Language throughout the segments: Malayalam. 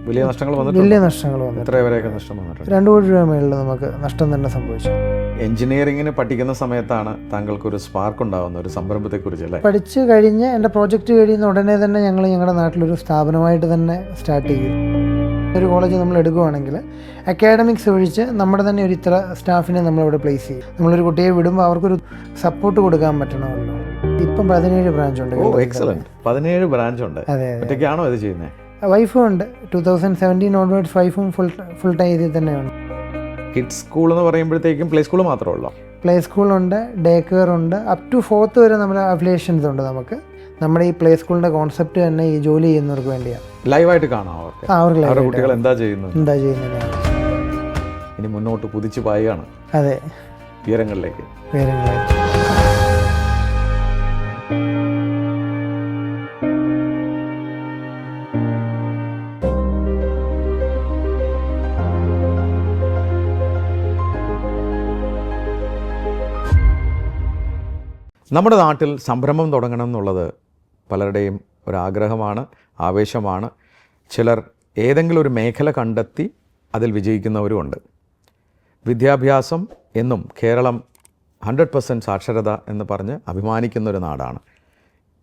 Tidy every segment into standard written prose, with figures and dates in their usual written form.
വലിയ നഷ്ടങ്ങൾ വന്നിട്ടുണ്ട്. വലിയ നഷ്ടങ്ങൾ വന്നു. എത്ര വരെയൊക്കെ നഷ്ടം വന്നിട്ടുണ്ട്? 2 കോടി രൂപ മേളിൽ നമുക്ക് നഷ്ടം തന്നെ സംഭവിച്ചു. എഞ്ചിനീയറിങ്ങിന് പഠിക്കുന്ന സമയത്താണ് താങ്കൾക്കൊരു സ്പാർക്ക് ഉണ്ടാകുന്ന ഒരു സംരംഭത്തെക്കുറിച്ച് അല്ലേ? പഠിച്ചു കഴിഞ്ഞ് എൻ്റെ പ്രോജക്റ്റ് കഴിയുന്ന ഉടനെ തന്നെ ഞങ്ങൾ ഞങ്ങളുടെ നാട്ടിലൊരു സ്ഥാപനമായിട്ട് തന്നെ സ്റ്റാർട്ട് ചെയ്തു. ഒരു കോളേജ് നമ്മൾ എടുക്കുകയാണെങ്കിൽ അക്കാഡമിക്സ് ഒഴിച്ച് നമ്മുടെ തന്നെ ഒരു ഇത്ര സ്റ്റാഫിനെ നമ്മളിവിടെ പ്ലേസ് ചെയ്യും. നമ്മളൊരു കുട്ടിയെ വിടുമ്പോൾ അവർക്കൊരു സപ്പോർട്ട് കൊടുക്കാൻ പറ്റണമല്ലോ. ഇപ്പം 17 ബ്രാഞ്ച് ഉണ്ട്. 17 ബ്രാഞ്ച് ഉണ്ട്. അതെ. ഒറ്റയ്ക്കാണോ ഇത് ചെയ്യുന്നത്? വൈഫും ഉണ്ട്. 2017 ഓൺവേർഡ്സ് വൈഫും ഫുൾ ടൈം ഇതിൽ തന്നെയാണ്. കിഡ്സ് സ്കൂൾ എന്ന് പറയുമ്പോഴത്തേക്കും പ്ലേ സ്കൂൾ മാത്രമേ ഉള്ളൂ? പ്ലേ സ്കൂളുണ്ട്, ഡേ കെയർ ഉണ്ട്, അപ് ടു 4th വരെ നമ്മുടെ അഫിലിയേഷൻസ് ഉണ്ട്. നമുക്ക് നമ്മുടെ ഈ പ്ലേ സ്കൂളിൻ്റെ കോൺസെപ്റ്റ് തന്നെ ഈ ജോലി ചെയ്യുന്നവർക്ക് വേണ്ടിയാണ്. ലൈവായിട്ട് കാണാം അവരുടെ കുട്ടികൾ എന്താ ചെയ്യുന്നത്. ഇനി മുന്നോട്ട് കുതിച്ചു പായാണ്. അതെ, ഉയരങ്ങളിലേക്ക്. നമ്മുടെ നാട്ടിൽ സംരംഭം തുടങ്ങണം എന്നുള്ളത് പലരുടെയും ഒരാഗ്രഹമാണ്, ആവേശമാണ്. ചിലർ ഏതെങ്കിലും ഒരു മേഖല കണ്ടെത്തി അതിൽ വിജയിക്കുന്നവരുമുണ്ട്. വിദ്യാഭ്യാസം എന്നും കേരളം 100% സാക്ഷരത എന്ന് പറഞ്ഞ് അഭിമാനിക്കുന്നൊരു നാടാണ്.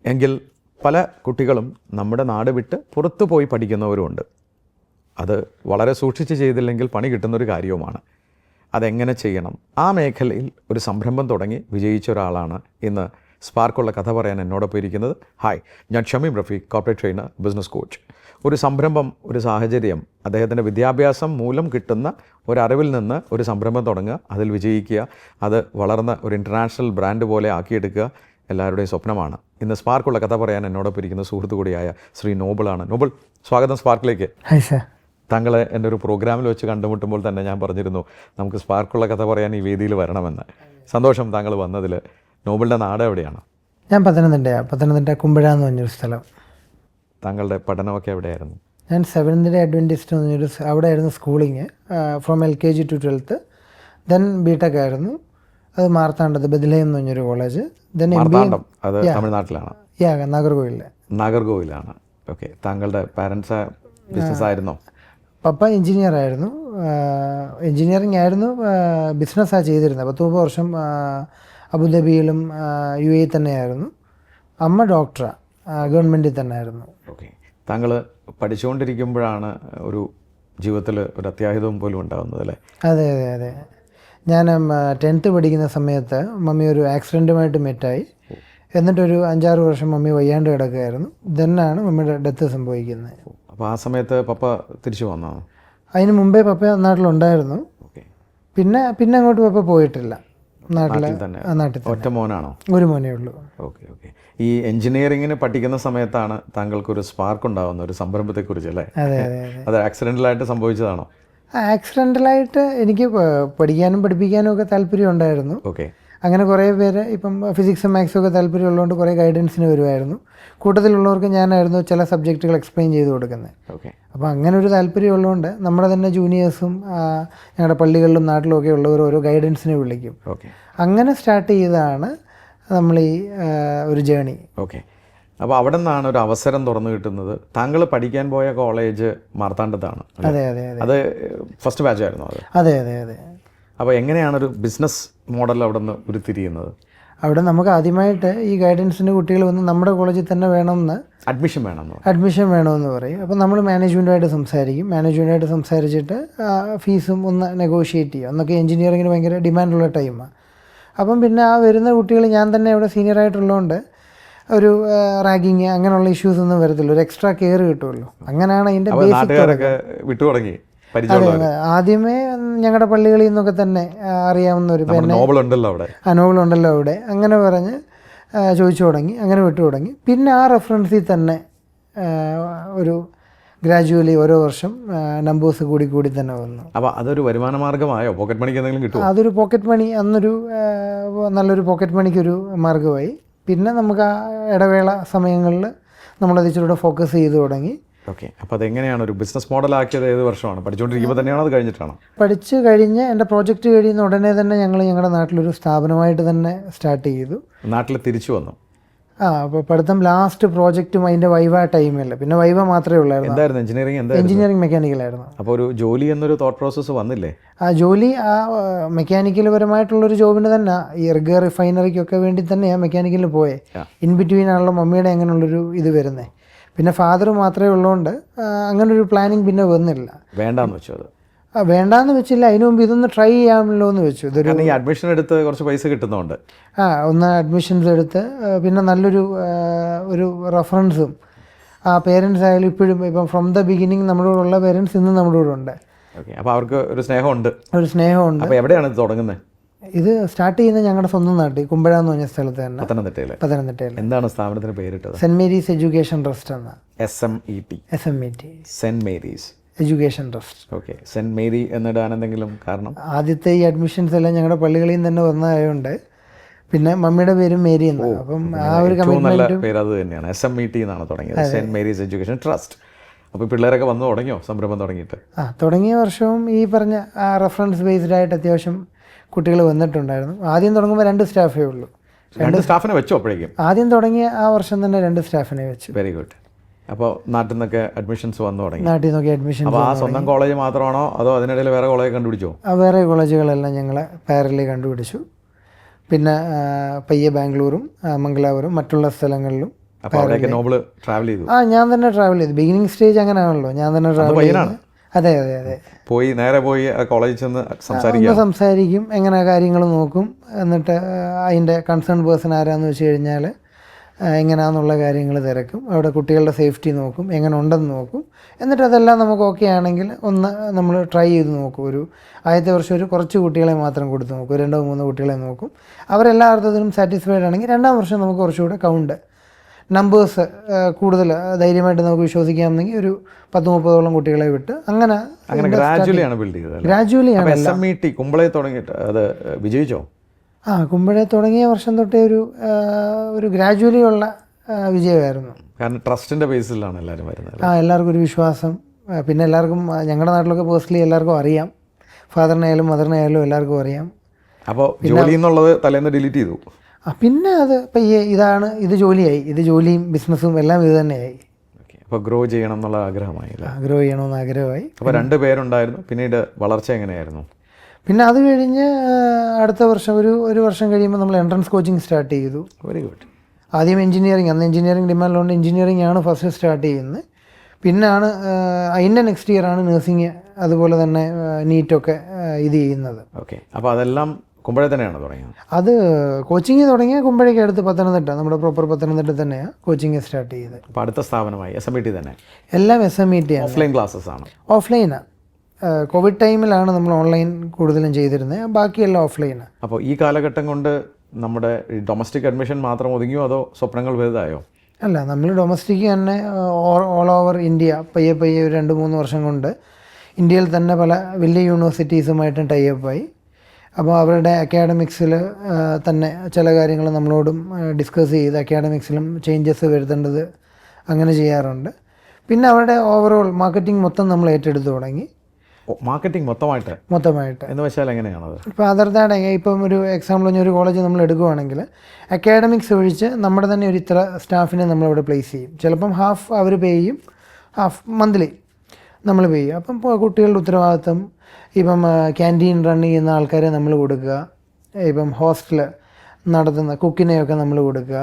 എങ്കിൽ പല കുട്ടികളും നമ്മുടെ നാട് വിട്ട് പുറത്തു പോയി പഠിക്കുന്നവരുമുണ്ട്. അത് വളരെ സൂക്ഷിച്ച് ചെയ്തില്ലെങ്കിൽ പണി കിട്ടുന്നൊരു കാര്യവുമാണ്. അതെങ്ങനെ ചെയ്യണം? ആ മേഖലയിൽ ഒരു സംരംഭം തുടങ്ങി വിജയിച്ച ഒരാളാണ് ഇന്ന് സ്പാർക്കുള്ള കഥ പറയാൻ എന്നോടൊപ്പം ഇരിക്കുന്നത്. ഹായ്, ഞാൻ Shameem Rafeeq, corporate trainer, business coach. ഒരു സംരംഭം, ഒരു സാഹചര്യം, അദ്ദേഹത്തിൻ്റെ വിദ്യാഭ്യാസം മൂലം കിട്ടുന്ന ഒരറിവിൽ നിന്ന് ഒരു സംരംഭം തുടങ്ങുക, അതിൽ വിജയിക്കുക, അത് വളർന്ന് ഒരു ഇൻ്റർനാഷണൽ ബ്രാൻഡ് പോലെ ആക്കിയെടുക്കുക എല്ലാവരുടെയും സ്വപ്നമാണ്. ഇന്ന് സ്പാർക്കുള്ള കഥ പറയാൻ എന്നോടൊപ്പം ഇരിക്കുന്ന സുഹൃത്തു കൂടിയായ ശ്രീ നോബിളാണ്. നോബിൾ, സ്വാഗതം സ്പാർക്കിലേക്ക്. Hi sir. താങ്കളെ എൻ്റെ ഒരു പ്രോഗ്രാമിൽ വെച്ച് കണ്ടുമുട്ടുമ്പോൾ തന്നെ ഞാൻ പറഞ്ഞിരുന്നു നമുക്ക് സ്പാർക്കുള്ള കഥ പറയാൻ ഈ വേദിയിൽ വരണമെന്ന്. സന്തോഷം താങ്കൾ വന്നതിൽ. നോബിളിൻ്റെ നാട് എവിടെയാണ്? ഞാൻ പത്തനംതിട്ട കുമ്പഴ എന്ന് പറഞ്ഞൊരു സ്ഥലം. താങ്കളുടെ പഠനമൊക്കെ എവിടെയായിരുന്നു? ഞാൻ 7th അഡ്വൻറ്റിസ്റ്റ് എന്ന് പറഞ്ഞൊരു അവിടെ ആയിരുന്നു schooling. From LKG to 12th. Then B Tech ആയിരുന്നു. അത് മാർത്താണ്ഡത്ത് ബദലയം എന്ന് പറഞ്ഞൊരു കോളേജ്. ദെൻ അത് തമിഴ്നാട്ടിലാണ്? നാഗർകോവിലാണ്. ഓക്കെ. താങ്കളുടെ പാരൻസ് ബിസിനസ് ആയിരുന്നോ? പപ്പ എഞ്ചിനീയർ ആയിരുന്നു. എഞ്ചിനീയറിംഗ് ആയിരുന്നു, ബിസിനസ്സാണ് ചെയ്തിരുന്നത്. 30 വർഷം അബുദാബിയിലും UAE തന്നെയായിരുന്നു. അമ്മ ഡോക്ടറാണ്, ഗവൺമെൻറ്റിൽ തന്നെ ആയിരുന്നു. ഓക്കെ. താങ്കൾ പഠിച്ചുകൊണ്ടിരിക്കുമ്പോഴാണ് ഒരു ജീവിതത്തിൽ ഒരു അത്യാഹിതം പോലും ഉണ്ടാകുന്നത് അല്ലേ? അതെ അതെ അതെ. ഞാൻ 10th പഠിക്കുന്ന സമയത്ത് മമ്മി ഒരു ആക്സിഡൻറ്റുമായിട്ട് മെറ്റായി. എന്നിട്ടൊരു 5-6 വർഷം മമ്മി വയ്യാണ്ട് കിടക്കുകയായിരുന്നു. ഇതന്നെയാണ് മമ്മിയുടെ ഡെത്ത് സംഭവിക്കുന്നത്. അപ്പോൾ ആ സമയത്ത് പപ്പ തിരിച്ചു വന്നോ? അതിന് മുമ്പേ പപ്പ നാട്ടിലുണ്ടായിരുന്നു. പിന്നെ അങ്ങോട്ട് പപ്പ പോയിട്ടില്ല. നാട്ടിൽ ഒറ്റ മോനാണോ? ഒരു മോനേ ഉള്ളൂ. ഓക്കെ. ഈ എഞ്ചിനീയറിങ്ങിന് പഠിക്കുന്ന സമയത്താണ് താങ്കൾക്കൊരു സ്പാർക്ക് ഉണ്ടാകുന്ന ഒരു സംരംഭത്തെക്കുറിച്ച് അല്ലേ? അതെ. അത് ആക്സിഡൻ്റലായിട്ട് സംഭവിച്ചതാണോ? ആക്സിഡൻ്റലായിട്ട് എനിക്ക് പഠിക്കാനും പഠിപ്പിക്കാനും ഒക്കെ താല്പര്യം ഉണ്ടായിരുന്നു. ഓക്കെ. അങ്ങനെ കുറേ പേര് ഇപ്പം ഫിസിക്സും മാത്സും ഒക്കെ താല്പര്യമുള്ളതുകൊണ്ട് കുറേ ഗൈഡൻസിന് വരുമായിരുന്നു. കൂട്ടത്തിലുള്ളവർക്ക് ഞാനായിരുന്നു ചില സബ്ജക്റ്റുകൾ എക്സ്പ്ലെയിൻ ചെയ്ത് കൊടുക്കുന്നത്. ഓക്കെ. അപ്പോൾ അങ്ങനെ ഒരു താല്പര്യമുള്ളതുകൊണ്ട് നമ്മുടെ തന്നെ ജൂനിയേഴ്സും ഞങ്ങളുടെ പള്ളികളിലും നാട്ടിലും ഒക്കെ ഉള്ളവർ ഓരോ ഗൈഡൻസിനെ വിളിക്കും. ഓക്കെ. അങ്ങനെ സ്റ്റാർട്ട് ചെയ്തതാണ് നമ്മൾ ഈ ഒരു ജേണി. ഓക്കെ. അപ്പോൾ അവിടെ നിന്നാണ് ഒരു അവസരം തുറന്നു കിട്ടുന്നത്. താങ്കൾ പഠിക്കാൻ പോയ കോളേജ് മാർത്താണ്ഡത്താണ്? അതെ. അത് ഫസ്റ്റ് ബാച്ച് ആയിരുന്നു? അതെ. അപ്പോൾ എങ്ങനെയാണൊരു ബിസിനസ് മോഡൽ അവിടെ നിന്ന് ഉരുത്തിരിയുന്നത്? അവിടെ നമുക്ക് ആദ്യമായിട്ട് ഈ ഗൈഡൻസിന് കുട്ടികൾ വന്ന് നമ്മുടെ കോളേജിൽ തന്നെ വേണമെന്ന് അഡ്മിഷൻ വേണമെന്ന് പറയും. അപ്പോൾ നമ്മൾ മാനേജ്മെൻറ്റുമായിട്ട് സംസാരിച്ചിട്ട് ഫീസും ഒന്ന് നെഗോഷിയേറ്റ് ചെയ്യുക. അന്നൊക്കെ എഞ്ചിനീയറിങ്ങിന് ഭയങ്കര ഡിമാൻഡുള്ള ടൈമാണ്. അപ്പം പിന്നെ ആ വരുന്ന കുട്ടികൾ ഞാൻ തന്നെ അവിടെ സീനിയറായിട്ടുള്ളതുകൊണ്ട് ഒരു റാഗിങ് അങ്ങനെയുള്ള ഇഷ്യൂസ് ഒന്നും വരത്തില്ല, ഒരു എക്സ്ട്രാ കെയർ കിട്ടുമല്ലോ. അങ്ങനെയാണ് അതിൻ്റെ ബേസിക്. അതെ. ആദ്യമേ ഞങ്ങളുടെ പള്ളികളിൽ നിന്നൊക്കെ തന്നെ അറിയാവുന്ന ഒരു നോബിളുണ്ടല്ലോ അവിടെ അങ്ങനെ പറഞ്ഞ് ചോദിച്ചു തുടങ്ങി, അങ്ങനെ വിട്ടു തുടങ്ങി. പിന്നെ ആ റെഫറൻസിൽ തന്നെ ഒരു ഗ്രാജുവലി ഓരോ വർഷം നമ്പേഴ്സ് കൂടി തന്നെ വന്നു. അപ്പോൾ അതൊരു വരുമാന മാർഗ്ഗമായോ? പോക്കറ്റ് മണിക്ക് എന്തെങ്കിലും കിട്ടുമോ? അതൊരു പോക്കറ്റ് മണി, അന്നൊരു നല്ലൊരു പോക്കറ്റ് മണിക്കൊരു മാർഗ്ഗമായി. പിന്നെ നമുക്ക് ആ ഇടവേള സമയങ്ങളിൽ നമ്മളത് ഇച്ചിരൂടെ ഫോക്കസ് ചെയ്ത് തുടങ്ങി. ഓക്കെ. അപ്പോൾ അതെങ്ങനെയാണ് ഒരു ബിസിനസ് മോഡലാക്കിയത്? ഏത് വർഷമാണ്? പഠിച്ചുകൊണ്ടിരിക്കുമ്പോൾ തന്നെയാണോ അത് കഴിഞ്ഞിട്ടാണോ? പഠിച്ചു കഴിഞ്ഞ് എൻ്റെ പ്രോജക്റ്റ് കഴിയുന്ന ഉടനെ തന്നെ ഞങ്ങൾ ഞങ്ങളുടെ നാട്ടിലൊരു സ്ഥാപനമായിട്ട് തന്നെ സ്റ്റാർട്ട് ചെയ്തു. നാട്ടിൽ തിരിച്ചു വന്നു? അപ്പോൾ പഠിത്തം ലാസ്റ്റ് പ്രോജക്റ്റും അതിൻ്റെ വൈവ ടൈമില്ല, പിന്നെ വൈവ മാത്രമേ ഉള്ളായിരുന്നു. എന്തായിരുന്നു എഞ്ചിനീയറിംഗ്? എന്തായിരുന്നു? എഞ്ചിനീയറിംഗ് മെക്കാനിക്കലായിരുന്നു. അപ്പോൾ ഒരു ജോലി എന്നൊരു തോട്ട് പ്രോസസ്സ് വന്നില്ലേ? ആ ജോലി ആ മെക്കാനിക്കൽ പരമായിട്ടുള്ളൊരു ജോബിന് തന്നെ, ഈ എർഗ റിഫൈനറിക്കൊക്കെ വേണ്ടി തന്നെയാണ് മെക്കാനിക്കലിന് പോയത്. ഇൻ ബിറ്റ്വീൻ ആണല്ലോ മമ്മിയുടെ അങ്ങനെയുള്ളൊരു ഇത് വരുന്നത്. പിന്നെ ഫാദർ മാത്രമേ ഉള്ളതുകൊണ്ട് അങ്ങനൊരു പ്ലാനിങ് പിന്നെ വന്നില്ല. വേണ്ടാന്ന് വെച്ചു അത്? വേണ്ടാന്ന് വെച്ചില്ല, അതിനു മുമ്പ് ഇതൊന്ന് ട്രൈ ചെയ്യാമല്ലോ എന്ന് വെച്ചു. ഇതൊരു ഈ അഡ്മിഷൻ എടുത്ത് കുറച്ച് പൈസ കിട്ടുന്നുണ്ട്. ഒന്ന് അഡ്മിഷൻസ് എടുത്ത് പിന്നെ നല്ലൊരു ഒരു റെഫറൻസും ആ പേരൻസ് ആയാലും ഇപ്പോഴും ഇപ്പം ഫ്രം ദ ബിഗിനിങ് നമ്മുടെ കൂടെ ഉള്ള പേരൻസ് ഇന്നും നമ്മുടെ കൂടെ ഉണ്ട്. ഓക്കെ, അപ്പോൾ അവർക്ക് ഒരു സ്നേഹമുണ്ട്. ഒരു സ്നേഹമുണ്ട്. അപ്പോൾ എവിടെയാണ് ഇത് തുടങ്ങുന്നത്? ഇത് സ്റ്റാർട്ട് ചെയ്യുന്നത് ഞങ്ങളുടെ സ്വന്തം നാട്ടിൽ കുമ്പഴ എന്ന് പറഞ്ഞ സ്ഥലത്ത് തന്നെ, പത്തനംതിട്ടയിൽ. എന്താണ് സ്ഥാപനത്തിന് പേരിട്ടത്? സെന്റ് മേരീസ് എഡ്യൂക്കേഷൻ ട്രസ്റ്റ് എന്ന. SMET. Saint Mary's Education Trust. Okay. Saint Mary എന്നിടാൻ എന്തെങ്കിലും കാരണം? ആദ്യത്തെ ഈ അഡ്മിഷൻസ് എല്ലാം ഞങ്ങളുടെ പള്ളികളിൽ നിന്ന് തന്നെ വന്നതായതുകൊണ്ട്, പിന്നെ മമ്മിയുടെ പേരും മേരി എന്നാണ്. അപ്പം ആ ഒരു കമ്മിറ്റ്മെന്റ് പേര് അത് തന്നെയാണ്. SMET എന്നാണ് തുടങ്ങിയത്, സെന്റ് മേരീസ് എഡ്യൂക്കേഷൻ ട്രസ്റ്റ്. അപ്പോൾ പിള്ളേരൊക്കെ വന്നു തുടങ്ങിയോ സംരംഭം തുടങ്ങിയിട്ട്? തുടങ്ങിയ വർഷവും ഈ പറഞ്ഞ റെഫറൻസ് ബേസ്ഡ് ആയിട്ട് അത്യാവശ്യം കുട്ടികൾ വന്നിട്ടുണ്ടായിരുന്നു. ആദ്യം തുടങ്ങുമ്പോൾ 2 സ്റ്റാഫേ ഉള്ളൂ. 2 സ്റ്റാഫിനെ വെച്ചോ അപ്പോഴേക്കും? ആദ്യം തുടങ്ങിയ ആ വർഷം തന്നെ 2 സ്റ്റാഫിനെ വെച്ചു. Very good. അപ്പോൾ നാട്ടിൽ നിന്നൊക്കെ അഡ്മിഷൻസ് വന്നു തുടങ്ങി? നാട്ടിൽ നിന്നൊക്കെ അഡ്മിഷൻ. അപ്പോൾ ആ സ്വന്തം കോളേജ് മാത്രമാണോ അതോ അതിനിടയിൽ വേറെ കോളേജ് കണ്ടുപിടിച്ചോ? വേറെ കോളേജുകളെല്ലാം ഞങ്ങൾ പാരലി കണ്ടുപിടിച്ചു. പിന്നെ പയ്യെ ബാംഗ്ലൂരും മംഗലാപുരം മറ്റുള്ള സ്ഥലങ്ങളിലും. അപ്പോൾ അവിടെയൊക്കെ നോബിൾ ട്രാവൽ ചെയ്തു? ഞാൻ തന്നെ ട്രാവൽ ചെയ്തു. ബിഗിനിങ് സ്റ്റേജ് അങ്ങനെ ആണല്ലോ, ഞാൻ തന്നെ ട്രാവൽ ചെയ്തു. അതെ. നേരെ പോയി കോളേജിൽ ചെന്ന് സംസാരിക്കും, എങ്ങനെ കാര്യങ്ങൾ നോക്കും. എന്നിട്ട് അതിൻ്റെ കൺസേൺ പേഴ്സൺ ആരാന്ന് വെച്ച് കഴിഞ്ഞാൽ എങ്ങനെയാണെന്നുള്ള കാര്യങ്ങൾ തിരക്കും. അവിടെ കുട്ടികളുടെ സേഫ്റ്റി നോക്കും, എങ്ങനെ ഉണ്ടെന്ന് നോക്കും. എന്നിട്ട് അതെല്ലാം നമുക്ക് ഓക്കെ ആണെങ്കിൽ ഒന്ന് നമ്മൾ ട്രൈ ചെയ്ത് നോക്കും. ആദ്യത്തെ വർഷം കുറച്ച് കുട്ടികളെ മാത്രം കൊടുത്ത് നോക്കും, 2-3 കുട്ടികളെ നോക്കും. അവരെല്ലാ അർത്ഥത്തിലും സാറ്റിസ്ഫൈഡ് ആണെങ്കിൽ 2ാം വർഷം നമുക്ക് കുറച്ചുകൂടെ കൗണ്ട് നമ്പേഴ്സ് കൂടുതൽ ധൈര്യമായിട്ട് നമുക്ക് വിശ്വസിക്കാമെന്നെങ്കിൽ 10-30ഓളം കുട്ടികളെ വിട്ട് അങ്ങനെ ഗ്രാജുവലിയാണ് ബിൽഡ് ചെയ്തത്. ഗ്രാജുവലിയാണ്. SMET കുമ്പളയിൽ തുടങ്ങിയിട്ട് അത് വിജയിച്ചോ? കുമ്പഴ തുടങ്ങിയ വർഷം തൊട്ടേ ഒരു ഗ്രാജുവലി ഉള്ള വിജയമായിരുന്നു. കാരണം ട്രസ്റ്റിൻ്റെ ബേസിലാണ് എല്ലാവരും വരുന്നത്. എല്ലാവർക്കും ഒരു വിശ്വാസം. പിന്നെ എല്ലാവർക്കും ഞങ്ങളുടെ നാട്ടിലൊക്കെ പേഴ്സണലി എല്ലാവർക്കും അറിയാം. ഫാദറിനായാലും മദറിനായാലും എല്ലാവർക്കും അറിയാം. അപ്പോൾ ജോലി എന്നുള്ളത് തലേന്ന് ഡിലീറ്റ് ചെയ്തു. പിന്നെ അത് ഇത് ജോലിയായി. ഇത് ജോലിയും ബിസിനസ്സും എല്ലാം ഇത് തന്നെയായി. അപ്പോൾ ഗ്രോ ചെയ്യണം എന്നുള്ള ആഗ്രഹമായി? ഗ്രോ ചെയ്യണമെന്ന് ആഗ്രഹമായി. അപ്പോൾ 2 പേരുണ്ടായിരുന്നു. പിന്നീട് വളർച്ച എങ്ങനെയായിരുന്നു? പിന്നെ അത് കഴിഞ്ഞ് അടുത്ത വർഷം ഒരു വർഷം കഴിയുമ്പോൾ നമ്മൾ എൻട്രൻസ് കോച്ചിങ് സ്റ്റാർട്ട് ചെയ്തു. Very good. ആദ്യം എഞ്ചിനീയറിംഗ്, അന്ന് എഞ്ചിനീയറിംഗ് ഡിമാൻഡുകൊണ്ട് എഞ്ചിനീയറിംഗ് ആണ് ഫസ്റ്റ് സ്റ്റാർട്ട് ചെയ്യുന്നത്. പിന്നാണ് അതിൻ്റെ നെക്സ്റ്റ് ഇയർ ആണ് നഴ്സിംഗ്, അതുപോലെ തന്നെ നീറ്റൊക്കെ ഇത് ചെയ്യുന്നത്. ഓക്കെ. അപ്പോൾ അതെല്ലാം കുമ്പഴ തന്നെയാണ് തുടങ്ങിയത്? അത് കോച്ചിങ് തുടങ്ങിയ കുമ്പഴയ്ക്ക് അടുത്ത് പത്തനംതിട്ട, നമ്മുടെ പ്രോപ്പർ പത്തനംതിട്ട തന്നെയാണ് കോച്ചിങ് സ്റ്റാർട്ട് ചെയ്തത്. അപ്പോൾ അടുത്ത സ്ഥാപനമായി SMET തന്നെ? എല്ലാം SMET ആണ്. ഓഫ്ലൈൻ ക്ലാസ്സസ് ആണ്? ഓഫ്ലൈനാണ്. കോവിഡ് ടൈമിലാണ് നമ്മൾ ഓൺലൈൻ കൂടുതലും ചെയ്തിരുന്നത്, ബാക്കിയെല്ലാം ഓഫ്ലൈനാണ്. അപ്പോൾ ഈ കാലഘട്ടം കൊണ്ട് നമ്മുടെ ഡൊമസ്റ്റിക് അഡ്മിഷൻ മാത്രം ഒതുങ്ങിയോ അതോ സ്വപ്നങ്ങൾ വലുതായോ? അല്ല, നമ്മൾ ഡൊമസ്റ്റിക് തന്നെ ഓൾ ഓവർ ഇന്ത്യ പയ്യെ ഒരു 2-3 വർഷം കൊണ്ട് ഇന്ത്യയിൽ തന്നെ പല വലിയ യൂണിവേഴ്സിറ്റീസുമായിട്ടും ടൈപ്പായി. അപ്പോൾ അവരുടെ അക്കാഡമിക്സിൽ തന്നെ ചില കാര്യങ്ങൾ നമ്മളോടും ഡിസ്കസ് ചെയ്ത് അക്കാഡമിക്സിലും ചേഞ്ചസ് വരുത്തേണ്ടത് അങ്ങനെ ചെയ്യാറുണ്ട്. പിന്നെ അവരുടെ ഓവറോൾ മാർക്കറ്റിംഗ് മൊത്തം നമ്മൾ ഏറ്റെടുത്ത് തുടങ്ങി. മാർക്കറ്റിംഗ് മൊത്തമായിട്ട് എന്ന് വെച്ചാൽ എങ്ങനെയാണത്? ഇപ്പോൾ അതർ ദാൻ ഇപ്പം ഒരു എക്സാമ്പിൾ ഒരു കോളേജ് നമ്മൾ എടുക്കുകയാണെങ്കിൽ അക്കാഡമിക്സ് ഒഴിച്ച് നമ്മുടെ തന്നെ ഒരു ഇത്ര സ്റ്റാഫിനെ നമ്മളിവിടെ പ്ലേസ് ചെയ്യും. ചിലപ്പം ഹാഫ് അവർ പേ ചെയ്യും, ഹാഫ് മന്ത്ലി നമ്മൾ പേ ചെയ്യും. അപ്പം കുട്ടികളുടെ ഉത്തരവാദിത്തം, ഇപ്പം ക്യാൻറ്റീൻ റൺ ചെയ്യുന്ന ആൾക്കാരെ നമ്മൾ കൊടുക്കുക, ഇപ്പം ഹോസ്റ്റൽ നടത്തുന്ന കുക്കിനെയൊക്കെ നമ്മൾ കൊടുക്കുക.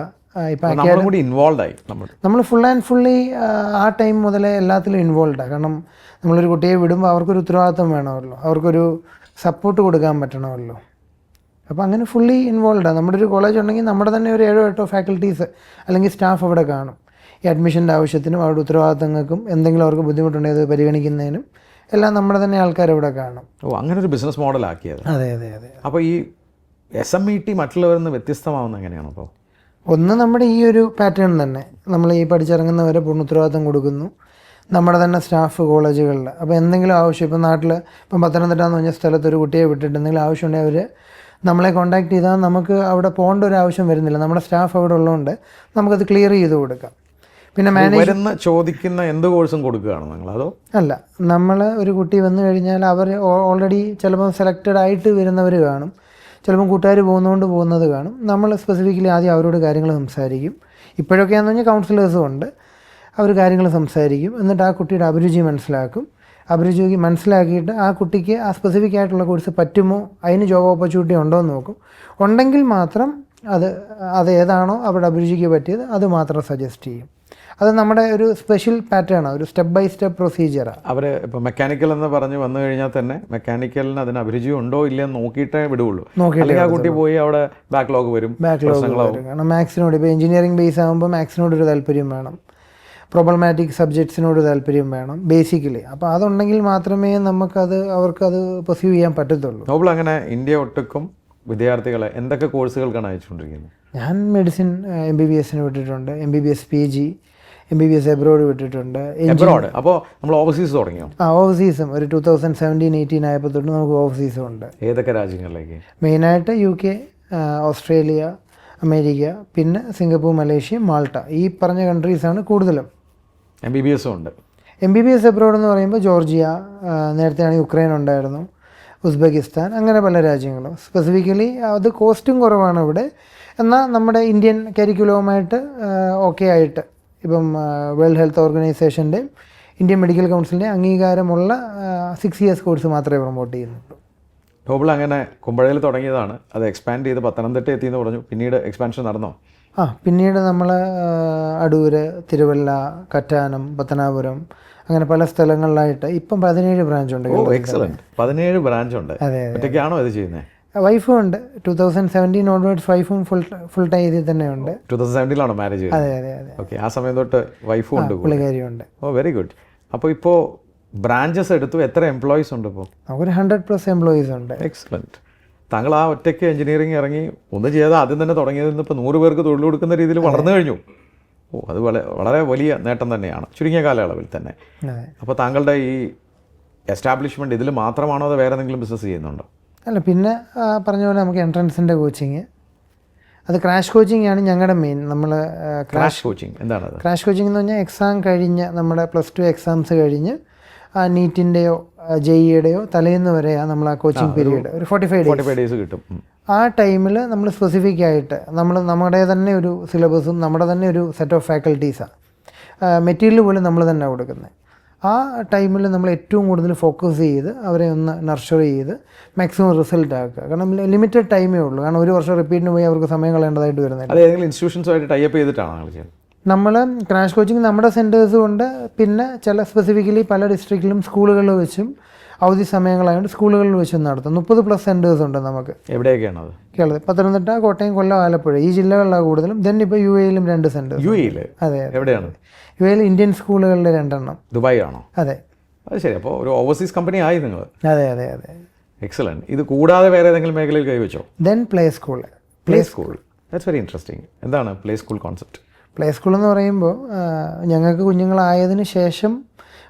ഇപ്പം ഇൻവോൾവ് ആയി നമ്മൾ ഫുൾ ആൻഡ് ഫുള്ളി ആ ടൈം മുതലേ എല്ലാത്തിലും ഇൻവോൾവാണ്. കാരണം നമ്മളൊരു കുട്ടിയെ വിടുമ്പോൾ അവർക്കൊരു ഉത്തരവാദിത്വം വേണമല്ലോ, അവർക്കൊരു സപ്പോർട്ട് കൊടുക്കാൻ പറ്റണമല്ലോ. അപ്പോൾ അങ്ങനെ ഫുള്ളി ഇൻവോൾവാണ്. നമ്മുടെ ഒരു കോളേജ് ഉണ്ടെങ്കിൽ നമ്മുടെ തന്നെ ഒരു 7-8 ഫാക്കൽറ്റീസ് അല്ലെങ്കിൽ സ്റ്റാഫ് അവിടെ കാണും. ഈ അഡ്മിഷൻ്റെ ആവശ്യത്തിനും അവരുടെ ഉത്തരവാദിത്തങ്ങൾക്കും എന്തെങ്കിലും അവർക്ക് ബുദ്ധിമുട്ടുണ്ടെങ്കിൽ അത് പരിഗണിക്കുന്നതിനും എല്ലാം നമ്മുടെ തന്നെ ആൾക്കാർ ഇവിടെ കാണും. അങ്ങനെ ഒരു ബിസിനസ് മോഡൽ ആക്കിയത്? അതെ. അപ്പോൾ ഈ SMET മറ്റുള്ളവരിൽ നിന്ന് വ്യത്യസ്തമാവുന്ന എങ്ങനെയാണ്? അപ്പോൾ ഒന്ന് നമ്മുടെ ഈ ഒരു പാറ്റേൺ തന്നെ, നമ്മൾ ഈ പഠിച്ചിറങ്ങുന്നവരെ പൂർണ്ണ ഉത്തരവാദിത്തം കൊടുക്കുന്നു നമ്മുടെ തന്നെ സ്റ്റാഫ് കോളേജുകളിൽ. അപ്പോൾ എന്തെങ്കിലും ആവശ്യം, ഇപ്പം നാട്ടിൽ ഇപ്പം പത്തനംതിട്ട എന്ന് പറഞ്ഞ സ്ഥലത്ത് ഒരു കുട്ടിയെ വിട്ടിട്ട് എന്തെങ്കിലും ആവശ്യമുണ്ടെങ്കിൽ അവർ നമ്മളെ കോൺടാക്ട് ചെയ്താൽ നമുക്ക് അവിടെ പോകേണ്ട ഒരു ആവശ്യം വരുന്നില്ല. നമ്മുടെ സ്റ്റാഫ് അവിടെ ഉള്ളതുകൊണ്ട് നമുക്കത് ക്ലിയർ ചെയ്ത് കൊടുക്കാം. പിന്നെ മാനേജ് ചോദിക്കുന്ന എന്ത് കോഴ്സും കൊടുക്കുകയാണ് നിങ്ങൾ? അതോ അല്ല, നമ്മൾ ഒരു കുട്ടി വന്നു കഴിഞ്ഞാൽ അവർ ഓൾറെഡി ചിലപ്പോൾ സെലക്റ്റഡ് ആയിട്ട് വരുന്നവർ കാണും, ചിലപ്പം കൂട്ടുകാർ പോകുന്നതുകൊണ്ട് പോകുന്നത് കാണും. നമ്മൾ സ്പെസിഫിക്കലി ആദ്യം അവരോട് കാര്യങ്ങൾ സംസാരിക്കും. ഇപ്പോഴൊക്കെയാണെന്ന് പറഞ്ഞാൽ കൗൺസിലേഴ്സും ഉണ്ട്. അവർ കാര്യങ്ങൾ സംസാരിക്കും. എന്നിട്ട് ആ കുട്ടിയുടെ അഭിരുചി മനസ്സിലാക്കും. അഭിരുചി മനസ്സിലാക്കിയിട്ട് ആ കുട്ടിക്ക് ആ സ്പെസിഫിക് ആയിട്ടുള്ള കോഴ്സ് പറ്റുമോ, അതിന് ജോബ് ഓപ്പർച്യൂണിറ്റി ഉണ്ടോ എന്ന് നോക്കും. ഉണ്ടെങ്കിൽ മാത്രം അത് ഏതാണോ അവിടെ അഭിരുചിക്ക് പറ്റിയത് അത് മാത്രം സജസ്റ്റ് ചെയ്യും. അത് നമ്മുടെ ഒരു സ്പെഷ്യൽ പാറ്റേൺ ആണ്, ഒരു സ്റ്റെപ്പ് ബൈ സ്റ്റെപ്പ് പ്രൊസീജിയറാണ്. അവർ ഇപ്പോൾ മെക്കാനിക്കൽ എന്ന് പറഞ്ഞ് വന്നു കഴിഞ്ഞാൽ തന്നെ മെക്കാനിക്കലിന് അതിന് അഭിരുചി ഉണ്ടോ ഇല്ലെന്ന് നോക്കിയിട്ടേ വിടുകയുള്ളൂ. അല്ലെങ്കിൽ ആ കുട്ടി പോയി അവിടെ ബാക്ക്ലോഗ് വരും. കാരണം മാത്സിനോട് ഇപ്പോൾ എഞ്ചിനീയറിംഗ് ബേസ് ആകുമ്പോൾ മാത്സിനോടൊരു താല്പര്യം വേണം, പ്രോബ്ലമാറ്റിക് സബ്ജക്ട്സിനോട് താല്പര്യം വേണം ബേസിക്കലി. അപ്പോൾ അതുണ്ടെങ്കിൽ മാത്രമേ അവർക്കത് പെർസ്യൂ ചെയ്യാൻ പറ്റത്തുള്ളൂ. നോബിൾ അങ്ങനെ ഇന്ത്യ ഒട്ടുക്കും വിദ്യാർത്ഥികളെ എന്തൊക്കെ കോഴ്സുകൾക്കാണ് അയച്ചുകൊണ്ടിരിക്കുന്നത്? ഞാൻ മെഡിസിൻ MBBS വിട്ടിട്ടുണ്ട്, MBBS PG, MBBS എബ്രോഡ് വിട്ടിട്ടുണ്ട്. എബ്രോഡ് അപ്പോൾ നമ്മൾ ഓവർസീസ് തുടങ്ങിയോ? ഓവർസീസും ഒരു 2017-18 ആയപ്പോൾ തൊട്ട് നമുക്ക് ഓവർസീസും ഉണ്ട്. ഏതൊക്കെ രാജ്യങ്ങളിലേക്ക്? മെയിനായിട്ട് UK, ഓസ്ട്രേലിയ, അമേരിക്ക, പിന്നെ സിംഗപ്പൂർ, മലേഷ്യ, മാൾട്ട, ഈ പറഞ്ഞ കൺട്രീസാണ് കൂടുതലും. MBBS ഉണ്ട്. MBBS എബ്രോഡ് എന്ന് പറയുമ്പോൾ ജോർജിയ, നേരത്തെയാണ് യുക്രൈൻ ഉണ്ടായിരുന്നു, ഉസ്ബെക്കിസ്ഥാൻ, അങ്ങനെ പല രാജ്യങ്ങളും. സ്പെസിഫിക്കലി അത് കോസ്റ്റും കുറവാണ് ഇവിടെ. എന്നാൽ നമ്മുടെ ഇന്ത്യൻ കരിക്കുലവുമായിട്ട് ഓക്കെ ആയിട്ട് ഇപ്പം വേൾഡ് ഹെൽത്ത് ഓർഗനൈസേഷൻ്റെയും ഇന്ത്യൻ മെഡിക്കൽ കൗൺസിലിൻ്റെയും അംഗീകാരമുള്ള 6 ഇയേഴ്സ് കോഴ്സ് മാത്രമേ പ്രൊമോട്ട് ചെയ്യുന്നുള്ളൂ. നോബിൾ അങ്ങനെ കുമ്പഴയിൽ തുടങ്ങിയതാണ്, അത് എക്സ്പാൻഡ് ചെയ്ത് പത്തനംതിട്ട എത്തിയെന്ന് പറഞ്ഞു. പിന്നീട് എക്സ്പാൻഷൻ നടന്നോ? പിന്നീട് നമ്മൾ അടൂർ, തിരുവല്ല, കറ്റാനം, പത്തനാപുരം, അങ്ങനെ പല സ്ഥലങ്ങളിലായിട്ട് ഇപ്പം 17 ബ്രാഞ്ച് ഉണ്ട്. എക്സലന്റ്, 17 ബ്രാഞ്ച് ഉണ്ട്. അതെ. ഒറ്റയ്ക്കാണോ ഇത് ചെയ്യുന്നത്? വൈഫും ഉണ്ട്. 2017 ഓൺവേർഡ്സ് വൈഫും ഫുൾ ടൈം ഇതിൽ തന്നെ ഉണ്ട്. 2017 മാരേജ്? അതെ അതെ അതെ. ഓക്കെ, ആ സമയം തൊട്ട് വൈഫും ഉണ്ട്, പുള്ളിക്കാരിയുണ്ട്. Very good. അപ്പോൾ ഇപ്പോൾ ബ്രാഞ്ചസ് എടുത്തു, എത്ര എംപ്ലോയീസ് ഉണ്ട് ഇപ്പോൾ? നമുക്കൊരു 100+ എംപ്ലോയീസ് ഉണ്ട്. എക്സലന്റ്. താങ്കൾ ആ ഒറ്റയ്ക്ക് എഞ്ചിനീയറിംഗ് ഇറങ്ങി ഒന്നും ചെയ്യാതെ ആദ്യം തന്നെ തുടങ്ങിയതിൽ നിന്ന് ഇപ്പോൾ 100 പേർക്ക് തൊഴിൽ കൊടുക്കുന്ന രീതിയിൽ വളർന്നു കഴിഞ്ഞു. അത് വളരെ വലിയ നേട്ടം തന്നെയാണ് ചുരുങ്ങിയ കാലയളവിൽ തന്നെ. അപ്പോൾ താങ്കളുടെ ഈ എസ്റ്റാബ്ലിഷ്മെൻറ്റ് ഇതിൽ മാത്രമാണോ അതോ വേറെ എന്തെങ്കിലും ബിസിനസ് ചെയ്യുന്നുണ്ടോ? അല്ല, പിന്നെ പറഞ്ഞ പോലെ നമുക്ക് എൻട്രൻസിൻ്റെ കോച്ചിങ്, അത് ക്രാഷ് കോച്ചിങ് ആണ് ഞങ്ങളുടെ മെയിൻ. നമ്മൾ ക്രാഷ് കോച്ചിങ് എന്താണത്? ക്രാഷ് കോച്ചിങ് എന്ന് പറഞ്ഞാൽ എക്സാം കഴിഞ്ഞ് നമ്മുടെ +2 എക്സാംസ് കഴിഞ്ഞ് നീറ്റിൻ്റെയോ JEEയുടെയോ തലേന്ന് വരെയാണ് നമ്മൾ ആ കോച്ചിങ് പീരീഡ്. ഒരു 45 ഡേയ്സ് കിട്ടും. ആ ടൈമിൽ നമ്മൾ സ്പെസിഫിക് ആയിട്ട് നമ്മുടെ തന്നെ ഒരു സിലബസും നമ്മുടെ തന്നെ ഒരു സെറ്റ് ഓഫ് ഫാക്കൽറ്റീസാണ്. മെറ്റീരിയൽ പോലും നമ്മൾ തന്നെ കൊടുക്കുന്നത്. ആ ടൈമിൽ നമ്മൾ ഏറ്റവും കൂടുതൽ ഫോക്കസ് ചെയ്ത് അവരെ ഒന്ന് നർച്ചർ ചെയ്ത് മാക്സിമം റിസൾട്ട് ആക്കുക. കാരണം ലിമിറ്റഡ് ടൈമേ ഉള്ളൂ. കാരണം ഒരു വർഷം റിപ്പീറ്റിന് പോയി അവർക്ക് സമയം കളയേണ്ടതായിട്ട് വരുന്നില്ല. അത് ഏതെങ്കിലും ഇൻസ്റ്റിറ്റ്യൂഷൻസുമായിട്ട് ടൈപ്പ് ചെയ്തിട്ടാണ് നമ്മൾ ക്രാഷ് കോച്ചിങ് നമ്മുടെ സെൻറ്റേഴ്സും ഉണ്ട്. പിന്നെ ചില സ്പെസിഫിക്കലി പല ഡിസ്ട്രിക്റ്റിലും സ്കൂളുകളിൽ വെച്ചും അവധി സമയങ്ങളായതുകൊണ്ട് സ്കൂളുകളിൽ വെച്ചും നടത്തും. 30+ സെൻറ്റേഴ്സ് ഉണ്ട് നമുക്ക്. എവിടെയൊക്കെയാണത്? കേരളത്തിൽ പത്തനംതിട്ട, കോട്ടയം, കൊല്ലം, ആലപ്പുഴ, ഈ ജില്ലകളിലാണ് കൂടുതലും. ദെൻ ഇപ്പോൾ UAEയിലും 2 സെൻറ്റേഴ്സ്. UAEയിൽ? അതെ. എവിടെയാണ്? UAEയിൽ ഇന്ത്യൻ സ്കൂളുകളിൽ 2 എണ്ണം. ദുബായ് ആണോ? അതെ. അത് ശരി. അപ്പോൾ ഒരു ഓവർസീസ് കമ്പനി ആയി നിങ്ങൾ? അതെ അതെ അതെ. എക്സലന്റ്. ഇത് കൂടാതെ വേറെ ഏതെങ്കിലും മേഖലയിൽ കൈവച്ചോ? Then play school. That's very interesting. എന്താണ് play school concept? Play school എന്ന് പറയുമ്പോൾ ഞങ്ങൾക്ക് കുഞ്ഞുങ്ങളായതിനു ശേഷം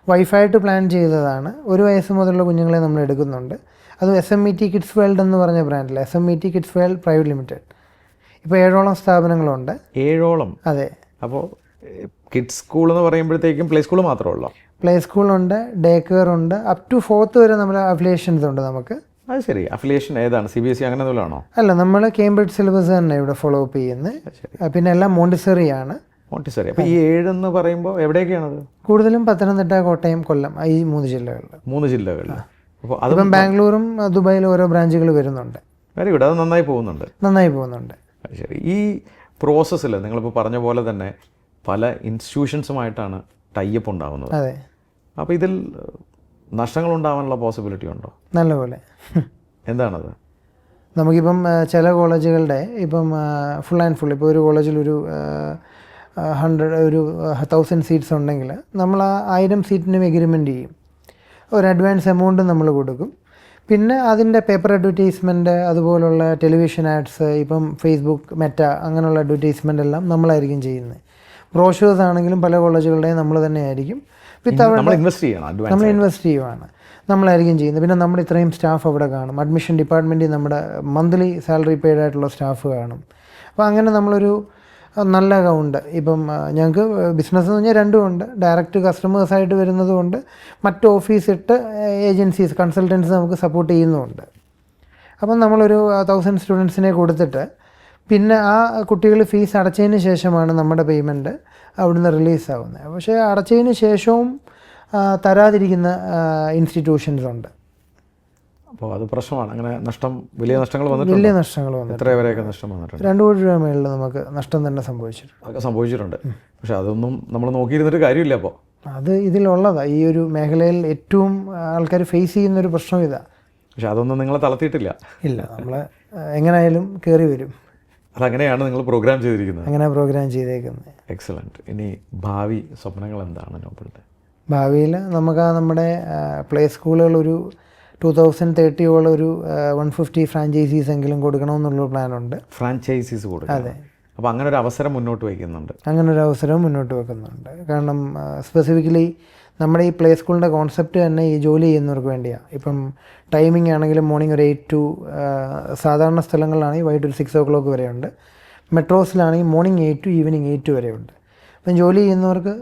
വൈഫായിട്ട് പ്ലാൻ ചെയ്തതാണ്. 1 വയസ്സ് മുതലുള്ള കുഞ്ഞുങ്ങളെ നമ്മൾ എടുക്കുന്നുണ്ട്. അത് SMET കിഡ്സ് വേൾഡ് എന്ന് പറഞ്ഞ ബ്രാൻഡിൽ, SMET kids world private limited. ഇപ്പോൾ 7ഓളം സ്ഥാപനങ്ങളുണ്ട്. 7ഓളം? അതെ. അപ്പോൾ കിഡ്സ് സ്കൂൾ എന്ന് പറയുമ്പോഴത്തേക്കും പ്ലേ സ്കൂൾ മാത്രമേ ഉള്ളൂ? പ്ലേ സ്കൂളുണ്ട്, ഡേ കെയർ ഉണ്ട്, അപ് ടു 4th വരെ നമ്മുടെ അഫിലിയേഷൻസ് ഉണ്ട് നമുക്ക്. അത് ശരി. അഫിലിയേഷൻ ഏതാണ്? CBSE അങ്ങനെ എന്തെങ്കിലും ആണോ? അല്ല, നമ്മൾ കേംബ്രിഡ്ജ് സിലബസ് തന്നെ ഇവിടെ ഫോളോ അപ്പ് ചെയ്യുന്നത്. പിന്നെ എല്ലാം മോണ്ടിസറി ആണ്. മോണ്ടിസറി. അപ്പോൾ ഈ 7 എന്ന് പറയുമ്പോൾ എവിടെയൊക്കെയാണത്? കൂടുതലും പത്തനംതിട്ട, കോട്ടയം, കൊല്ലം, ഈ 3 ജില്ലകളിൽ. 3 ജില്ലകളിൽ. അപ്പോൾ അതിപ്പം ബാംഗ്ലൂരും ദുബായിലും ഓരോ ബ്രാഞ്ചുകൾ വരുന്നുണ്ട്. Very good. അത് നന്നായി പോകുന്നുണ്ട്. ശരി. ഈ പ്രോസസ്സിൽ നിങ്ങളിപ്പോൾ പറഞ്ഞ പോലെ തന്നെ പല ഇൻസ്റ്റിറ്റ്യൂഷൻസുമായിട്ടാണ് ടൈപ്പ് ഉണ്ടാകുന്നത്. അതെ. അപ്പോൾ ഇതിൽ നഷ്ടങ്ങളുണ്ടാവാനുള്ള പോസിബിലിറ്റി ഉണ്ടോ? നല്ലപോലെ. എന്താണത്? നമുക്കിപ്പം ചില കോളേജുകളുടെ ഇപ്പം ഫുൾ ആൻഡ് ഫുൾ, ഇപ്പോൾ ഒരു കോളേജിൽ ഒരു 1000 സീറ്റ്സ് ഉണ്ടെങ്കിൽ നമ്മൾ ആ 1000 സീറ്റിനും എഗ്രിമെൻ്റ് ചെയ്യും. ഒരു അഡ്വാൻസ് എമൗണ്ട് നമ്മൾ കൊടുക്കും. പിന്നെ അതിൻ്റെ പേപ്പർ അഡ്വർടൈസ്മെൻറ്റ്, അതുപോലുള്ള ടെലിവിഷൻ ആഡ്സ്, ഇപ്പം ഫേസ്ബുക്ക്, മെറ്റ, അങ്ങനെയുള്ള അഡ്വർടൈസ്മെൻ്റ് എല്ലാം നമ്മളായിരിക്കും ചെയ്യുന്നത്. ബ്രോഷേഴ്സ് ആണെങ്കിലും പല കോളേജുകളുടെയും നമ്മൾ തന്നെ ആയിരിക്കും. നമ്മൾ ഇൻവെസ്റ്റ് ചെയ്യുവാണ്, നമ്മളായിരിക്കും ചെയ്യുന്നത്. പിന്നെ നമ്മുടെ ഇത്രയും സ്റ്റാഫ് അവിടെ കാണും. അഡ്മിഷൻ ഡിപ്പാർട്ട്മെൻറ്റിൽ നമ്മുടെ മന്ത്ലി സാലറി പെയ്ഡ് ആയിട്ടുള്ള സ്റ്റാഫ് കാണും. അപ്പോൾ അങ്ങനെ നമ്മളൊരു നല്ല അക്കൗണ്ട്, ഇപ്പം ഞങ്ങൾക്ക് ബിസിനസ് എന്ന് പറഞ്ഞാൽ 2 ഉണ്ട്. ഡയറക്റ്റ് കസ്റ്റമേഴ്സായിട്ട് വരുന്നതുകൊണ്ട് മറ്റ് ഓഫീസിട്ട് ഏജൻസീസ്, കൺസൾട്ടൻസ് നമുക്ക് സപ്പോർട്ട് ചെയ്യുന്നുമുണ്ട്. അപ്പം നമ്മളൊരു 1000 സ്റ്റുഡൻസിനെ കൊടുത്തിട്ട് പിന്നെ ആ കുട്ടികൾ ഫീസ് അടച്ചതിന് ശേഷമാണ് നമ്മുടെ പേയ്മെൻറ്റ് അവിടുന്ന് റിലീസാവുന്നത്. പക്ഷേ അടച്ചതിന് ശേഷവും തരാതിരിക്കുന്ന ഇൻസ്റ്റിറ്റ്യൂഷൻസ് ഉണ്ട്. അപ്പോൾ അത് പ്രശ്നമാണ്. അങ്ങനെ വലിയ നഷ്ടങ്ങൾ വന്നിട്ടുണ്ട്. വലിയ നഷ്ടങ്ങൾ വന്നിട്ടുണ്ട്. എത്ര വരെയൊക്കെ നഷ്ടം വന്നിട്ടുണ്ട്? 2 കോടി രൂപ മേളിൽ നമുക്ക് നഷ്ടം തന്നെ സംഭവിച്ചിട്ടുണ്ട്. അതൊക്കെ സംഭവിച്ചിട്ടുണ്ട്. പക്ഷെ അതൊന്നും നമ്മൾ നോക്കിയിരുന്നിട്ട് കാര്യമില്ല. അപ്പോൾ അത് ഇതിലുള്ളതാണ്. ഈ ഒരു മേഖലയിൽ ഏറ്റവും ആൾക്കാർ ഫേസ് ചെയ്യുന്നൊരു പ്രശ്നം ഇതാണ്. പക്ഷെ അതൊന്നും നിങ്ങളെ തളർത്തിയിട്ടില്ല. ഇല്ല, നമ്മൾ എങ്ങനെയായാലും കയറി വരും. അതങ്ങനെയാണ് നിങ്ങൾ പ്രോഗ്രാം ചെയ്തിരിക്കുന്നത്. അങ്ങനെ പ്രോഗ്രാം ചെയ്തേക്കുന്നത്. എക്സലൻറ്റ്. ഇനി ഭാവി സ്വപ്നങ്ങൾ എന്താണ് നോബിളുടെ? ഭാവിയിൽ നമുക്ക് നമ്മുടെ പ്ലേ സ്കൂളുകൾ ഒരു 2030 ഒരു 150 ഫ്രാഞ്ചൈസീസ് എങ്കിലും കൊടുക്കണമെന്നുള്ള പ്ലാനുണ്ട്. ഫ്രാഞ്ചൈസീസ് കൊടുക്കും. അതെ. അപ്പോൾ അങ്ങനെ ഒരു അവസരം മുന്നോട്ട് വയ്ക്കുന്നുണ്ട്. അങ്ങനെ ഒരു അവസരം മുന്നോട്ട് വെക്കുന്നുണ്ട്. കാരണം സ്പെസിഫിക്കലി നമ്മുടെ ഈ പ്ലേ സ്കൂളിൻ്റെ കോൺസെപ്റ്റ് തന്നെ ഈ ജോലി ചെയ്യുന്നവർക്ക് വേണ്ടിയാണ്. ഇപ്പം ടൈമിംഗ് ആണെങ്കിലും മോർണിംഗ് ഒരു 8 to സാധാരണ സ്ഥലങ്ങളിലാണെങ്കിൽ വൈകിട്ട് ഒരു 6 o'clock വരെയുണ്ട്. മെട്രോസിലാണെങ്കിൽ മോർണിംഗ് 8 to ഈവനിങ് 8 വരെയുണ്ട്. അപ്പം ജോലി ചെയ്യുന്നവർക്ക്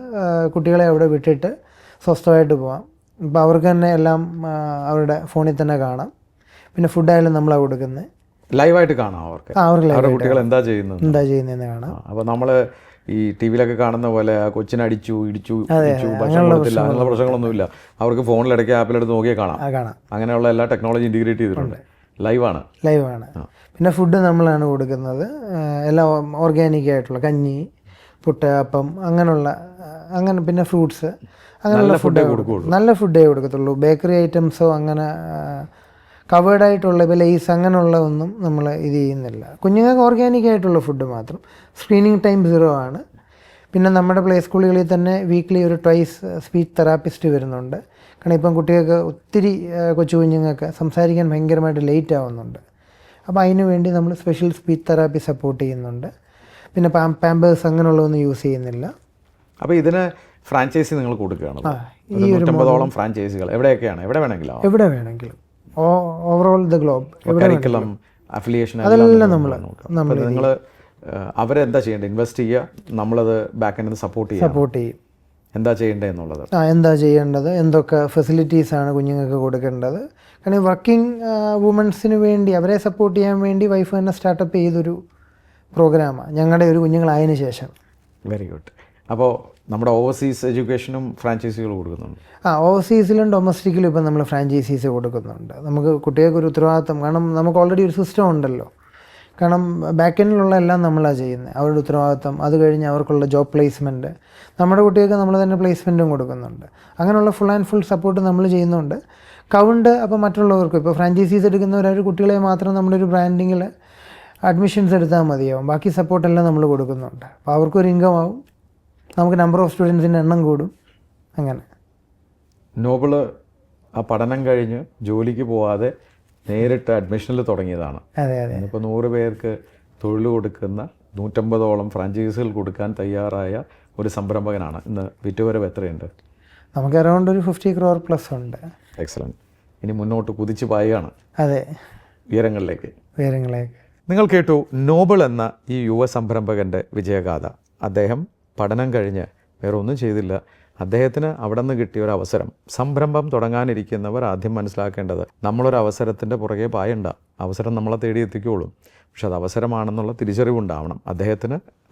കുട്ടികളെ അവിടെ വിട്ടിട്ട് സ്വസ്ഥമായിട്ട് പോകാം. ഇപ്പോൾ അവർക്ക് തന്നെ എല്ലാം അവരുടെ ഫോണിൽ തന്നെ കാണാം. പിന്നെ ഫുഡായാലും നമ്മളാണ് കൊടുക്കുന്നത്. ലൈവായിട്ട് കാണാം അവർക്ക്. അവരുടെ കുട്ടികൾ എന്താ ചെയ്യുന്നതെന്ന് കാണാം. അപ്പോൾ നമ്മൾ ഈ ടി വിയിലൊക്കെ കാണുന്ന പോലെ കൊച്ചിനെ അടിച്ചു ഇടിച്ചു ഭക്ഷണം കൊടുത്തില്ല അങ്ങനെയുള്ള പ്രശ്നങ്ങളൊന്നുമില്ല. അവർക്ക് ഫോണിലിടയ്ക്ക് ആപ്പിലെടുത്ത് നോക്കിയാൽ കാണാം. അങ്ങനെയുള്ള എല്ലാ ടെക്നോളജി ഇൻറ്റിഗ്രേറ്റ് ചെയ്തിട്ടുണ്ട്. ലൈവാണ്. പിന്നെ ഫുഡ് നമ്മളാണ് കൊടുക്കുന്നത്. എല്ലാം ഓർഗാനിക് ആയിട്ടുള്ള കഞ്ഞി, പുട്ട്, അപ്പം അങ്ങനെ പിന്നെ ഫ്രൂട്ട്സ് അങ്ങനെയുള്ള ഫുഡേ കൊടുക്കുള്ളൂ. നല്ല ഫുഡേ കൊടുക്കത്തുള്ളൂ. ബേക്കറി ഐറ്റംസോ അങ്ങനെ കവേർഡായിട്ടുള്ള ഇപ്പോൾ ലേസ് അങ്ങനെയുള്ള ഒന്നും നമ്മൾ ഇത് ചെയ്യുന്നില്ല. കുഞ്ഞുങ്ങൾക്ക് ഓർഗാനിക് ആയിട്ടുള്ള ഫുഡ് മാത്രം. സ്ക്രീനിങ് ടൈം 0 ആണ്. പിന്നെ നമ്മുടെ പ്ലേ സ്കൂളുകളിൽ തന്നെ വീക്ക്ലി ഒരു ട്വൈസ് സ്പീച്ച് തെറാപ്പിസ്റ്റ് വരുന്നുണ്ട്. കാരണം ഇപ്പം കുട്ടികൾക്ക് ഒത്തിരി കൊച്ചു കുഞ്ഞുങ്ങൾക്ക് സംസാരിക്കാൻ ഭയങ്കരമായിട്ട് ലേറ്റ് ആവുന്നുണ്ട്. അപ്പോൾ അതിനു വേണ്ടി നമ്മൾ സ്പെഷ്യൽ സ്പീച്ച് തെറാപ്പി സപ്പോർട്ട് ചെയ്യുന്നുണ്ട്. പിന്നെ പാമ്പേഴ്സ് അങ്ങനെയുള്ളതൊന്നും യൂസ് ചെയ്യുന്നില്ല. അപ്പോൾ ഇതിന് ഫ്രാഞ്ചൈസി നിങ്ങൾ കൊടുക്കുകയാണ്. 150ഓളം ഫ്രാഞ്ചൈസികൾ എവിടെയൊക്കെയാണ്? എവിടെ വേണമെങ്കിലും overall the globe. Curriculum, affiliation അതെല്ലാം നമ്മൾ നിങ്ങൾ അവരെന്താ ചെയ്യേണ്ടത്? ഇൻവെസ്റ്റ് ചെയ്യുക, നമ്മളത് ബാക്ക് എൻഡിൽ സപ്പോർട്ട് ചെയ്യും. എന്താ ചെയ്യേണ്ടത് എന്നുള്ളത് എന്താ ചെയ്യേണ്ടത്, എന്തൊക്കെ ഫെസിലിറ്റീസാണ് കുഞ്ഞുങ്ങൾക്ക് കൊടുക്കേണ്ടത്. കാരണം വർക്കിംഗ് വുമൻസിന് വേണ്ടി അവരെ സപ്പോർട്ട് ചെയ്യാൻ വേണ്ടി വൈഫ് തന്നെ സ്റ്റാർട്ടപ്പ് ചെയ്തൊരു പ്രോഗ്രാമാണ് ഞങ്ങളുടെ ഒരു കുഞ്ഞുങ്ങളായതിനു ശേഷം. Very good. അപ്പോൾ നമ്മുടെ ഓവർസീസ് എഡ്യൂക്കേഷനും ഫ്രാഞ്ചൈസികൾ കൊടുക്കുന്നുണ്ട്. ഓവർസീസിലും ഡൊമസ്റ്റിക്കിലും ഇപ്പം നമ്മൾ ഫ്രാഞ്ചൈസീസ് കൊടുക്കുന്നുണ്ട്. നമുക്ക് കുട്ടികൾക്ക് ഒരു ഉത്തരവാദിത്തം, കാരണം നമുക്ക് ഓൾറെഡി ഒരു സിസ്റ്റം ഉണ്ടല്ലോ. കാരണം ബാക്ക് എൻഡിലുള്ള എല്ലാം നമ്മളാണ് ചെയ്യുന്നത്. അവരുടെ ഉത്തരവാദിത്തം, അത് കഴിഞ്ഞ് അവർക്കുള്ള ജോബ് പ്ലേസ്മെൻറ്റ്, നമ്മുടെ കുട്ടികൾക്ക് നമ്മൾ തന്നെ പ്ലേസ്മെൻറ്റും കൊടുക്കുന്നുണ്ട്. അങ്ങനെയുള്ള ഫുൾ ആൻഡ് ഫുൾ സപ്പോർട്ട് നമ്മൾ ചെയ്യുന്നുണ്ട്. കൗണ്ട് അപ്പോൾ മറ്റുള്ളവർക്കും ഇപ്പോൾ ഫ്രാഞ്ചൈസീസ് എടുക്കുന്നവരൊരു കുട്ടികളെ മാത്രം നമ്മുടെ ഒരു ബ്രാൻഡിങ്ങിൽ അഡ്മിഷൻസ് എടുത്താൽ മതിയാവും. ബാക്കി സപ്പോർട്ടെല്ലാം നമ്മൾ കൊടുക്കുന്നുണ്ട്. അപ്പോൾ അവർക്കൊരു ഇൻകം ആവും, നമുക്ക് നമ്പർ ഓഫ് സ്റ്റുഡൻസിൻ്റെ എണ്ണം കൂടും. അങ്ങനെ നോബിള് ആ പഠനം കഴിഞ്ഞ് ജോലിക്ക് പോവാതെ നേരിട്ട് അഡ്മിഷനിൽ തുടങ്ങിയതാണ്. അതെ. ഇപ്പോൾ 100 പേർക്ക് തൊഴിൽ കൊടുക്കുന്ന 150ഓളം ഫ്രാഞ്ചൈസികൾ കൊടുക്കാൻ തയ്യാറായ ഒരു സംരംഭകനാണ്. ഇന്ന് വിറ്റുവരവ് എത്രയുണ്ട്? നമുക്ക് അറൗണ്ട് ഒരു 50 crore പ്ലസ് ഉണ്ട്. എക്സലൻറ്റ്. ഇനി മുന്നോട്ട് കുതിച്ച് പായുകയാണ്. അതെ, ഉയരങ്ങളിലേക്ക്. നിങ്ങൾ കേട്ടു നോബിൾ എന്ന ഈ യുവ സംരംഭകൻ്റെ വിജയഗാഥ. അദ്ദേഹം പഠനം കഴിഞ്ഞ് വേറെ ഒന്നും ചെയ്തില്ല. അദ്ദേഹത്തിന് അവിടെ നിന്ന് കിട്ടിയ ഒരു അവസരം. സംരംഭം തുടങ്ങാനിരിക്കുന്നവർ ആദ്യം മനസ്സിലാക്കേണ്ടത് നമ്മളൊരു അവസരത്തിൻ്റെ പുറകെ പായണ്ട. അവസരം നമ്മളെ തേടി എത്തിക്കുകയുള്ളൂ. പക്ഷെ അത് അവസരമാണെന്നുള്ള തിരിച്ചറിവുണ്ടാവണം.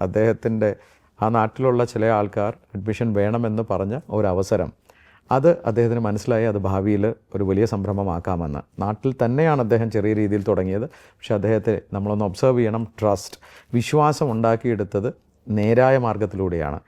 അദ്ദേഹത്തിൻ്റെ ആ നാട്ടിലുള്ള ചില ആൾക്കാർ അഡ്മിഷൻ വേണമെന്ന് പറഞ്ഞ ഒരവസരം, അത് അദ്ദേഹത്തിന് മനസ്സിലായി. അത് ഭാവിയിൽ ഒരു വലിയ സംരംഭമാക്കാമെന്ന്. നാട്ടിൽ തന്നെയാണ് അദ്ദേഹം ചെറിയ രീതിയിൽ തുടങ്ങിയത്. പക്ഷേ അദ്ദേഹത്തെ നമ്മളൊന്ന് ഒബ്സർവ് ചെയ്യണം. ട്രസ്റ്റ്, വിശ്വാസം ഉണ്ടാക്കിയെടുത്തത് നേരായ മാർഗത്തിലൂടെയാണ്.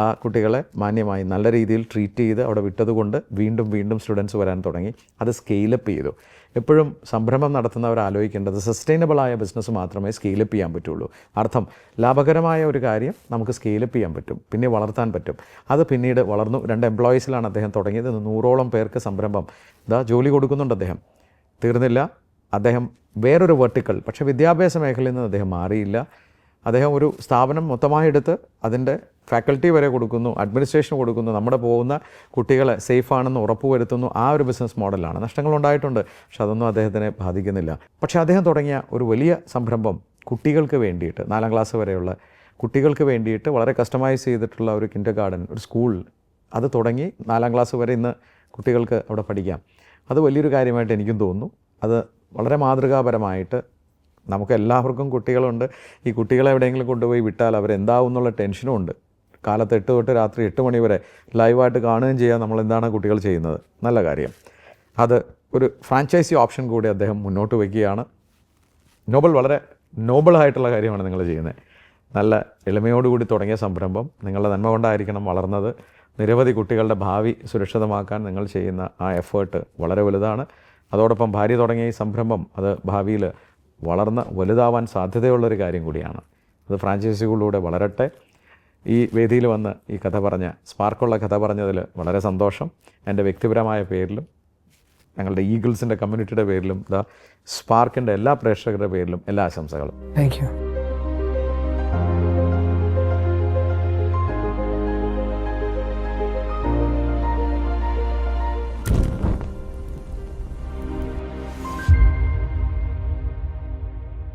ആ കുട്ടികളെ മാന്യമായി നല്ല രീതിയിൽ ട്രീറ്റ് ചെയ്ത് അവിടെ വിട്ടതുകൊണ്ട് വീണ്ടും സ്റ്റുഡൻസ് വരാൻ തുടങ്ങി. അത് സ്കെയിലപ്പ് ചെയ്തു. എപ്പോഴും സംരംഭം നടത്തുന്നവർ ആലോചിക്കേണ്ടത് സസ്റ്റൈനബിളായ ബിസിനസ് മാത്രമേ സ്കെയിലപ്പ് ചെയ്യാൻ പറ്റുള്ളൂ. അർത്ഥം ലാഭകരമായ ഒരു കാര്യം നമുക്ക് സ്കെയിലപ്പ് ചെയ്യാൻ പറ്റും, പിന്നെ വളർത്താൻ പറ്റും. അത് പിന്നീട് വളർന്നു. 2 എംപ്ലോയീസിലാണ് അദ്ദേഹം തുടങ്ങിയത്. 100ഓളം പേർക്ക് സംരംഭം ജോലി കൊടുക്കുന്നുണ്ട് അദ്ദേഹം. തീർന്നില്ല. അദ്ദേഹം വേറൊരു വെർട്ടിക്കൽ, പക്ഷേ വിദ്യാഭ്യാസ മേഖലയിൽ നിന്ന് അദ്ദേഹം മാറിയില്ല. അദ്ദേഹം ഒരു സ്ഥാപനം മൊത്തമായി എടുത്ത് അതിൻ്റെ ഫാക്കൽറ്റി വരെ കൊടുക്കുന്നു, അഡ്മിനിസ്ട്രേഷൻ കൊടുക്കുന്നു, നമ്മുടെ പോകുന്ന കുട്ടികളെ സേഫാണെന്ന് ഉറപ്പുവരുത്തുന്നു. ആ ഒരു ബിസിനസ് മോഡലാണ്. നഷ്ടങ്ങളുണ്ടായിട്ടുണ്ട്, പക്ഷെ അതൊന്നും അദ്ദേഹത്തിനെ ബാധിക്കുന്നില്ല. പക്ഷേ അദ്ദേഹം തുടങ്ങിയ ഒരു വലിയ സംരംഭം കുട്ടികൾക്ക് വേണ്ടിയിട്ട്, 4ാം ക്ലാസ് വരെയുള്ള കുട്ടികൾക്ക് വേണ്ടിയിട്ട് വളരെ കസ്റ്റമൈസ് ചെയ്തിട്ടുള്ള ഒരു കിൻഡർ ഗാർഡൻ, ഒരു സ്കൂൾ അത് തുടങ്ങി 4ാം ക്ലാസ് വരെ ഇന്ന് കുട്ടികൾക്ക് അവിടെ പഠിക്കാം. അത് വലിയൊരു കാര്യമായിട്ട് എനിക്കും തോന്നുന്നു. അത് വളരെ മാതൃകാപരമായിട്ട് നമുക്ക് എല്ലാവർക്കും കുട്ടികളുണ്ട്. ഈ കുട്ടികളെ എവിടെയെങ്കിലും കൊണ്ടുപോയി വിട്ടാൽ അവരെന്താവും എന്നുള്ള ടെൻഷനും ഉണ്ട്. കാലത്ത് 8 തൊട്ട് രാത്രി 8 മണി വരെ ലൈവായിട്ട് കാണുകയും ചെയ്യാം നമ്മൾ എന്താണ് കുട്ടികൾ ചെയ്യുന്നത്. നല്ല കാര്യം. അത് ഒരു ഫ്രാഞ്ചൈസി ഓപ്ഷൻ കൂടി അദ്ദേഹം മുന്നോട്ട് വയ്ക്കുകയാണ്. വളരെ നോബിളായിട്ടുള്ള കാര്യമാണ് നിങ്ങൾ ചെയ്യുന്നത്. നല്ല എളിമയോടുകൂടി തുടങ്ങിയ സംരംഭം നിങ്ങളുടെ നന്മ കൊണ്ടായിരിക്കണം വളർന്നത്. നിരവധി കുട്ടികളുടെ ഭാവി സുരക്ഷിതമാക്കാൻ നിങ്ങൾ ചെയ്യുന്ന ആ എഫേർട്ട് വളരെ വലുതാണ്. അതോടൊപ്പം ഭാര്യ തുടങ്ങിയ ഈ സംരംഭം അത് ഭാവിയിൽ വളർന്ന് വലുതാവാൻ സാധ്യതയുള്ളൊരു കാര്യം കൂടിയാണ്. അത് ഫ്രാഞ്ചൈസികളിലൂടെ വളരട്ടെ. ഈ വേദിയിൽ വന്ന് ഈ കഥ പറഞ്ഞ സ്പാർക്കുള്ള കഥ പറഞ്ഞതിൽ വളരെ സന്തോഷം. എൻ്റെ വ്യക്തിപരമായ പേരിലും ഞങ്ങളുടെ ഈഗിൾസിൻ്റെ കമ്മ്യൂണിറ്റിയുടെ പേരിലും സ്പാർക്കിൻ്റെ എല്ലാ പ്രേക്ഷകരുടെ പേരിലും എല്ലാ ആശംസകളും. Thank you.